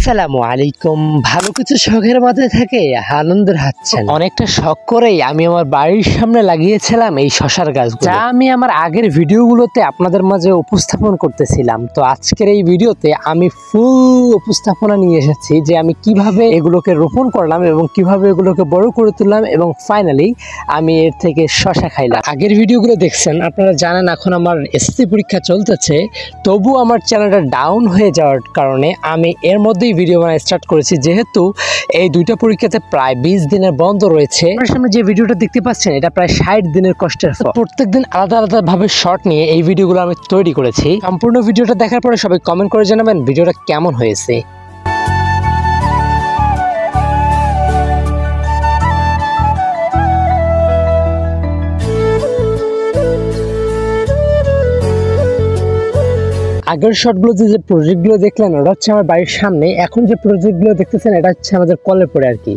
আসসালামু আলাইকুম। ভালো কিছু শখের মাঝে থাকে আনন্দের হাতছানি। অনেকটা শখ করেই আমি আমার বাড়ির সামনে লাগিয়েছিলাম এই শশার গাছ, যা আমি আমার আগের ভিডিওগুলোতে আপনাদের মাঝে উপস্থাপন করতেছিলাম। তো আজকের এই ভিডিওতে আমি ফুল উপস্থাপনা নিয়ে এসেছি যে আমি কিভাবে এগুলোকে রোপণ করলাম এবং কিভাবে এগুলোকে বড় করে তুললাম এবং ফাইনালি আমি এর থেকে শশা খাইলাম। আগের ভিডিওগুলো দেখছেন, আপনারা জানেন এখন আমার এসএসসি পরীক্ষা চলতেছে, তবু আমার চ্যানেলটা ডাউন হয়ে যাওয়ার কারণে আমি এর মধ্যেই ভিডিও বানানো স্টার্ট করেছি। যেহেতু এই দুইটা পরীক্ষাতে প্রায় 20 দিনের বন্ধ রয়েছে, আপনার সামনে যে ভিডিওটা দেখতে পাচ্ছেন এটা প্রায় 60 দিনের কষ্টের ফল। প্রত্যেকদিন আলাদা আলাদা ভাবে শর্ট নিয়ে এই ভিডিওগুলো আমি তৈরি করেছি। সম্পূর্ণ ভিডিওটা দেখার পরে সবাই কমেন্ট করে জানাবেন ভিডিওটা কেমন হয়েছে। আগের শটগুলো যে প্রজেক্টগুলো দেখলেন ওটা হচ্ছে আমার বাড়ির সামনে, এখন যে প্রজেক্টগুলো দেখতেছেন এটা হচ্ছে আমাদের কলের পরে আর কি।